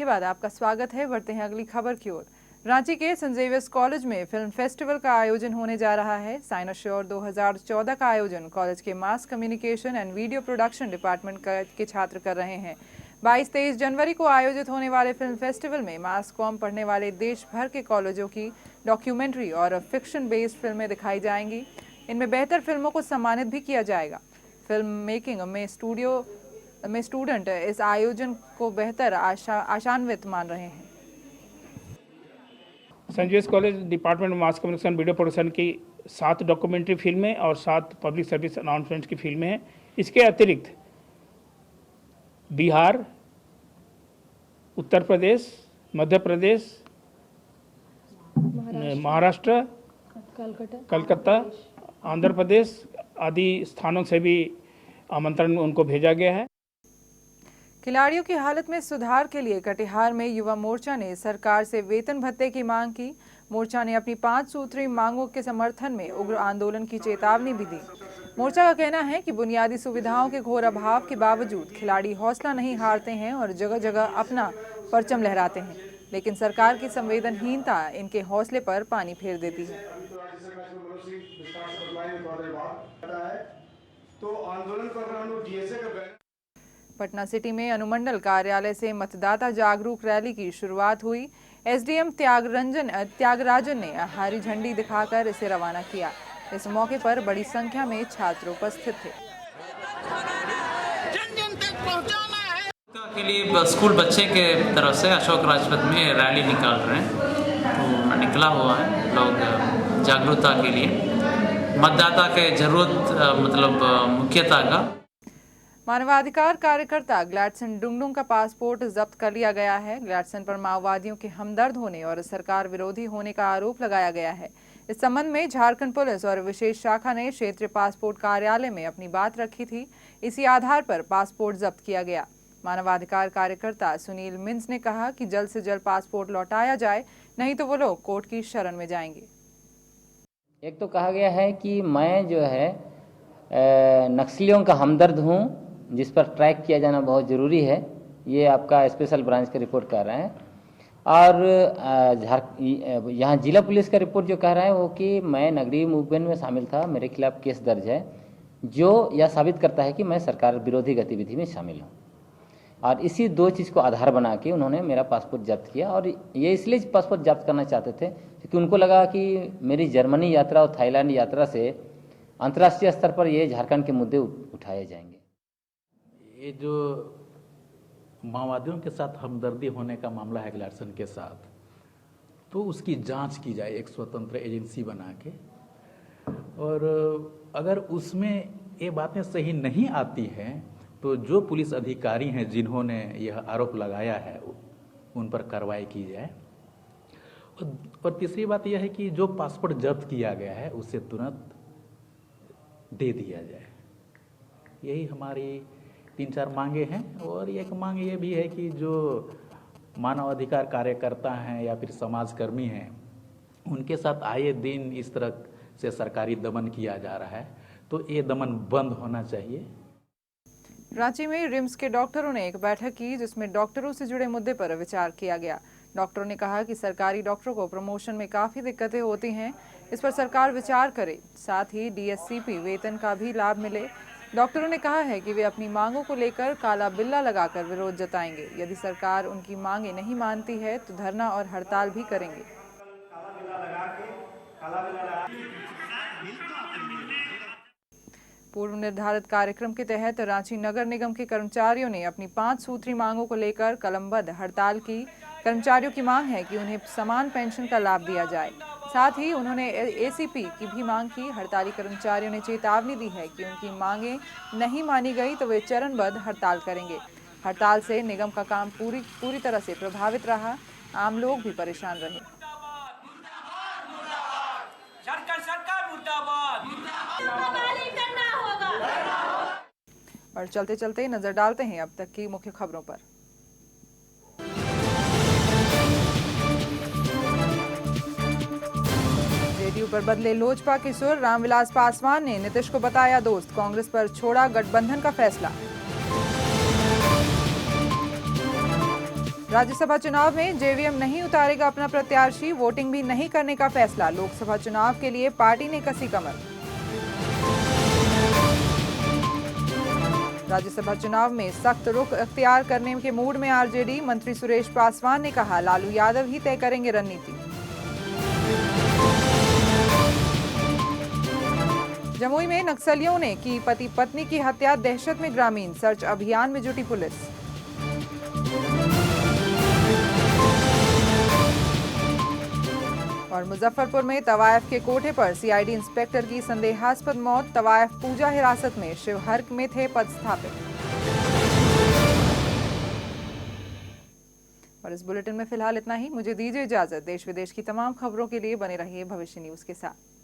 के बाद आपका स्वागत है। बढ़ते हैं अगली खबर की ओर। रांची के सेंट जेवियर्स कॉलेज में फिल्म फेस्टिवल का आयोजन होने जा रहा है। साइनोश्योर 2014 का आयोजन कॉलेज के mass communication and video production department के छात्र कर रहे हैं। 22-23 जनवरी को आयोजित होने वाले फिल्म फेस्टिवल में मास कॉम पढ़ने वाले देश भर के कॉलेजों की डॉक्यूमेंट्री और फिक्शन बेस्ड फिल्में दिखाई जाएंगी। इनमें बेहतर फिल्मों को सम्मानित भी किया जाएगा। फिल्म मेकिंग में स्टूडेंट इस आयोजन को बेहतर आशान्वित मान रहे हैं। Saint Xavier's college department mass communication video production की 7 डॉक्यूमेंट्री फिल्में और 7 पब्लिक सर्विस अनाउंसमेंट की फिल्में हैं। इसके अतिरिक्त बिहार, उत्तर प्रदेश, मध्य प्रदेश, महाराष्ट्र, कलकत्ता, आंध्र प्रदेश आदि स्थानों से भी आमंत्रण उनको भेजा गया है। खिलाड़ियों की हालत में सुधार के लिए कटिहार में युवा मोर्चा ने सरकार से वेतन भत्ते की मांग की। मोर्चा ने अपनी 5 सूत्री मांगों के समर्थन में उग्र आंदोलन की चेतावनी भी दी। मोर्चा का कहना है कि बुनियादी सुविधाओं के घोर अभाव के बावजूद खिलाड़ी हौसला नहीं हारते हैं और जगह जगह अपना परचम लहराते हैं, लेकिन सरकार की संवेदनहीनता इनके हौसले पर पानी फेर देती है। पटना सिटी में अनुमंडल कार्यालय से मतदाता जागरूक रैली की शुरुआत हुई। एसडीएम त्यागराजन ने हरी झंडी दिखाकर इसे रवाना किया। इस मौके पर बड़ी संख्या में छात्र उपस्थित थे। के लिए स्कूल बच्चे के तरफ से अशोक राजपथ में रैली निकाल रहे हैं, तो निकला हुआ है लोग जागरूकता के लिए, मतदाता के जरूरत मुख्यता का। मानवाधिकार कार्यकर्ता ग्लैडसन डुंगडुंग का पासपोर्ट जब्त कर लिया गया है। ग्लैडसन पर माओवादियों के हमदर्द होने और सरकार विरोधी होने का आरोप लगाया गया है। इस संबंध में झारखंड पुलिस और विशेष शाखा ने क्षेत्रीय पासपोर्ट कार्यालय में अपनी बात रखी थी। इसी आधार पर पासपोर्ट जब्त किया गया। मानवाधिकार कार्यकर्ता सुनील मिंज ने कहा कि जल्द से जल्द पासपोर्ट लौटाया जाए, नहीं तो वो लोग कोर्ट की शरण में जाएंगे। एक तो कहा गया है कि मैं जो है नक्सलियों का हमदर्द हूँ, जिस पर ट्रैक किया जाना बहुत ज़रूरी है। ये आपका स्पेशल ब्रांच का रिपोर्ट कर रहे हैं। और यहाँ जिला पुलिस का रिपोर्ट जो कह रहा है वो कि मैं नगरीय मूवमेंट में शामिल था, मेरे खिलाफ केस दर्ज है, जो यह साबित करता है कि मैं सरकार विरोधी गतिविधि में शामिल हूँ। और इसी 2 चीज़ को आधार बना के उन्होंने मेरा पासपोर्ट जब्त किया। और ये इसलिए पासपोर्ट जब्त करना चाहते थे क्योंकि उनको लगा कि मेरी जर्मनी यात्रा और थाईलैंड यात्रा से अंतर्राष्ट्रीय स्तर पर ये झारखंड के मुद्दे उठाए जाएंगे। ये जो माओवादियों के साथ हमदर्दी होने का मामला है ग्लैडसन के साथ, तो उसकी जांच की जाए एक स्वतंत्र एजेंसी बना के। और अगर उसमें ये बातें सही नहीं आती हैं तो जो पुलिस अधिकारी हैं जिन्होंने यह आरोप लगाया है उन पर कार्रवाई की जाए। और तीसरी बात यह है कि जो पासपोर्ट जब्त किया गया है उसे तुरंत दे दिया जाए। यही हमारी 3-4 मांगे हैं। और एक मांग ये भी है कि जो मानवाधिकार कार्यकर्ता हैं या फिर समाजकर्मी हैं, उनके साथ आए दिन इस तरह से सरकारी दमन किया जा रहा है, तो ये दमन बंद होना चाहिए। रांची में रिम्स के डॉक्टरों ने एक बैठक की, जिसमें डॉक्टरों से जुड़े मुद्दे पर विचार किया गया। डॉक्टरों ने कहा कि सरकारी डॉक्टरों को प्रमोशन में काफ़ी दिक्कतें होती हैं, इस पर सरकार विचार करे। साथ ही डीएससीपी वेतन का भी लाभ मिले। डॉक्टरों ने कहा है कि वे अपनी मांगों को लेकर काला बिल्ला लगाकर विरोध जताएंगे। यदि सरकार उनकी मांगें नहीं मानती है तो धरना और हड़ताल भी करेंगे। पूर्व निर्धारित कार्यक्रम के तहत रांची नगर निगम के कर्मचारियों ने अपनी 5 सूत्री मांगों को लेकर कलमबद्ध हड़ताल की। कर्मचारियों की मांग है कि उन्हें समान पेंशन का लाभ दिया जाए। साथ ही उन्होंने एसीपी की भी मांग की। हड़ताली कर्मचारियों ने चेतावनी दी है कि उनकी मांगें नहीं मानी गई तो वे चरणबद्ध हड़ताल करेंगे। हड़ताल से निगम का काम पूरी तरह से प्रभावित रहा। आम लोग भी परेशान रहे। और चलते चलते नजर डालते हैं अब तक की मुख्य खबरों पर। जेडीयू पर बदले लोजपा के सुर। रामविलास पासवान ने नीतीश को बताया दोस्त। कांग्रेस पर छोड़ा गठबंधन का फैसला। राज्यसभा चुनाव में जेवीएम नहीं उतारेगा अपना प्रत्याशी, वोटिंग भी नहीं करने का फैसला। लोकसभा चुनाव के लिए पार्टी ने कसी कमर। राज्यसभा चुनाव में सख्त रुख अख्तियार करने के मूड में आरजेडी। मंत्री सुरेश पासवान ने कहा, लालू यादव ही तय करेंगे रणनीति। जमुई में नक्सलियों ने की पति पत्नी की हत्या, दहशत में ग्रामीण। सर्च अभियान में जुटी पुलिस। और मुजफ्फरपुर में तवायफ के कोठे पर सीआईडी इंस्पेक्टर की संदेहास्पद मौत। तवायफ पूजा हिरासत में, शिवहर में थे पदस्थापित। और इस बुलेटिन में फिलहाल इतना ही। मुझे दीजिए इजाजत। देश विदेश की तमाम खबरों के लिए बने रहिए भविष्य न्यूज के साथ।